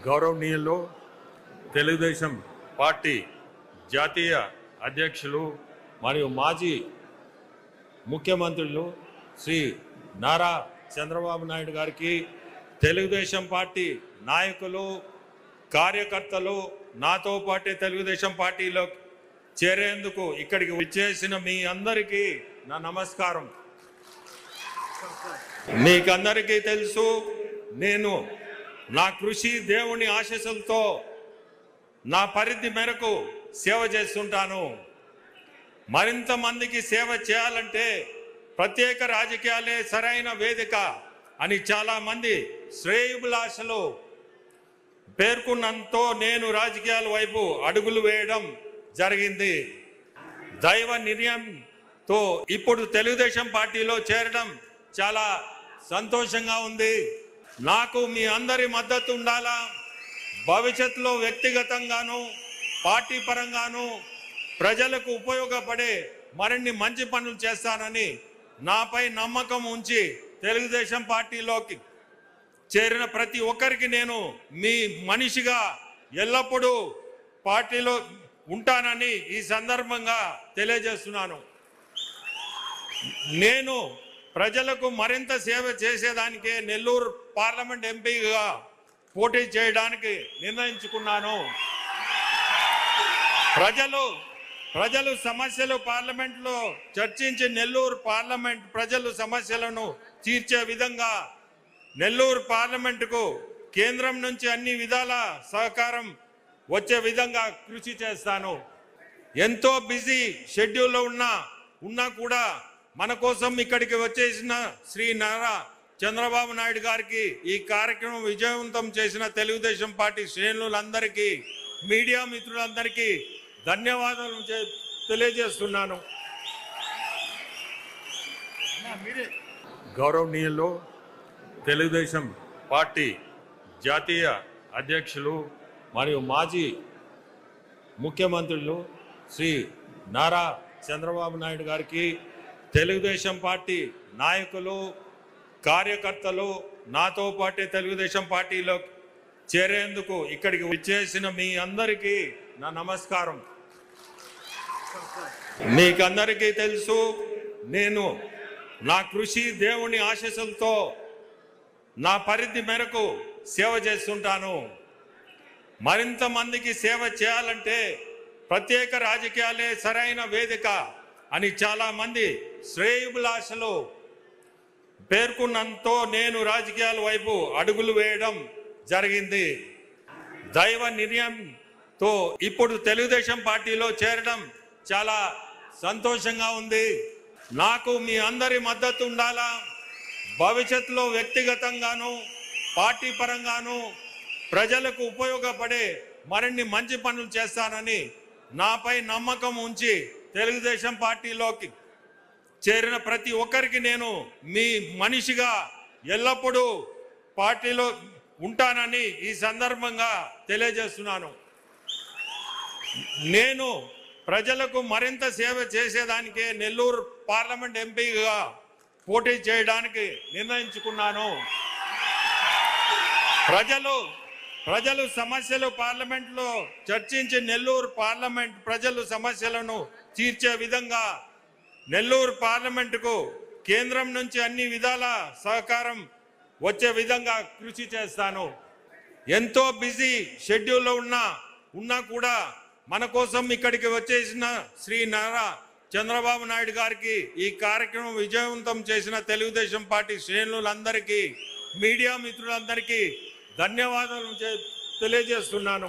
గౌరవనీయులు తెలుగుదేశం పార్టీ జాతీయ అధ్యక్షులు మరియు మాజీ ముఖ్యమంత్రులు శ్రీ నారా చంద్రబాబు నాయుడు గారికి తెలుగుదేశం పార్టీ నాయకులు కార్యకర్తలు నాతో పాటు తెలుగుదేశం పార్టీలో చేరేందుకు ఇక్కడికి వచ్చేసిన మీ అందరికీ నా నమస్కారం. మీకందరికీ తెలుసు, నేను నా కృషి దేవుని ఆశీస్సులతో నా పరిధి మేరకు సేవ చేస్తుంటాను. మరింత మందికి సేవ చేయాలంటే ప్రత్యేక రాజకీయాలే సరైన వేదిక అని చాలామంది శ్రేయోభిలాషులు పేర్కొన్నంతో నేను రాజకీయాల వైపు అడుగులు వేయడం జరిగింది. దైవ నిర్ణయంతో ఇప్పుడు తెలుగుదేశం పార్టీలో చేరడం చాలా సంతోషంగా ఉంది. నాకు మీ అందరి మద్దతు ఉండాలా. భవిష్యత్తులో వ్యక్తిగతంగాను పార్టీ పరంగాను ప్రజలకు ఉపయోగపడే మరిన్ని మంచి పనులు చేస్తానని నాపై నమ్మకం ఉంచి తెలుగుదేశం పార్టీలోకి చేరిన ప్రతి ఒక్కరికి నేను మీ మనిషిగా ఎల్లప్పుడూ పార్టీలో ఉంటానని ఈ సందర్భంగా తెలియజేస్తున్నాను. నేను ప్రజలకు మరింత సేవ చేసేదానికే నెల్లూరు పార్లమెంట్ ఎంపీగా పోటీ చేయడానికి నిర్ణయించుకున్నాను. ప్రజలు సమస్యలు పార్లమెంట్లో చర్చించి నెల్లూరు పార్లమెంట్ ప్రజలు సమస్యలను తీర్చే విధంగా నెల్లూరు పార్లమెంటుకు కేంద్రం నుంచి అన్ని విధాల సహకారం వచ్చే విధంగా కృషి చేస్తాను. ఎంతో బిజీ షెడ్యూల్లో ఉన్నా కూడా మన కోసం ఇక్కడికి వచ్చేసిన శ్రీ నారా చంద్రబాబు నాయుడు గారికి ఈ కార్యక్రమం విజయవంతం చేసిన తెలుగుదేశం పార్టీ శ్రేణులందరికీ మీడియా మిత్రులందరికీ ధన్యవాదాలు తెలియజేస్తున్నాను. గౌరవనీయులు తెలుగుదేశం పార్టీ జాతీయ అధ్యక్షులు మరియు మాజీ ముఖ్యమంత్రులు శ్రీ నారా చంద్రబాబు నాయుడు గారికి తెలుగుదేశం పార్టీ నాయకులు కార్యకర్తలు నాతో పాటు తెలుగుదేశం పార్టీలో చేరేందుకు ఇక్కడికి వచ్చేసిన మీ అందరికీ నా నమస్కారం. మీకందరికీ తెలుసు, నేను నా కృషి దేవుని ఆశీస్సులతో నా పరిధి మేరకు సేవ చేస్తుంటాను. మరింత మందికి సేవ చేయాలంటే ప్రత్యేక రాజకీయాలే సరైన వేదిక అని చాలామంది శ్రేయోభిలాషులు పేర్కొన్నంతో నేను రాజకీయాల వైపు అడుగులు వేయడం జరిగింది. దైవ నిర్ణయంతో ఇప్పుడు తెలుగుదేశం పార్టీలో చేరడం చాలా సంతోషంగా ఉంది. నాకు మీ అందరి మద్దతు ఉండాలా. భవిష్యత్తులో వ్యక్తిగతంగాను పార్టీ పరంగాను ప్రజలకు ఉపయోగపడే మరిన్ని మంచి పనులు చేస్తానని నాపై నమ్మకం ఉంచి తెలుగుదేశం పార్టీలోకి చేరిన ప్రతి ఒక్కరికి నేను మీ మనిషిగా ఎల్లప్పుడూ పార్టీలో ఉంటానని ఈ సందర్భంగా తెలియజేస్తున్నాను. నేను ప్రజలకు మరింత సేవ చేసేదానికే నెల్లూరు పార్లమెంట్ ఎంపీగా పోటీ చేయడానికి నిర్ణయించుకున్నాను. ప్రజలు సమస్యలు పార్లమెంట్లో చర్చించి నెల్లూరు పార్లమెంట్ ప్రజలు సమస్యలను తీర్చే విధంగా నెల్లూరు పార్లమెంటుకు కేంద్రం నుంచి అన్ని విధాల సహకారం వచ్చే విధంగా కృషి చేస్తాను. ఎంతో బిజీ షెడ్యూల్లో ఉన్నా కూడా మన కోసం ఇక్కడికి వచ్చేసిన శ్రీ నారా చంద్రబాబు నాయుడు గారికి ఈ కార్యక్రమం విజయవంతం చేసిన తెలుగుదేశం పార్టీ శ్రేణులందరికీ మీడియా మిత్రులందరికీ ధన్యవాదాలు తెలియజేస్తున్నాను.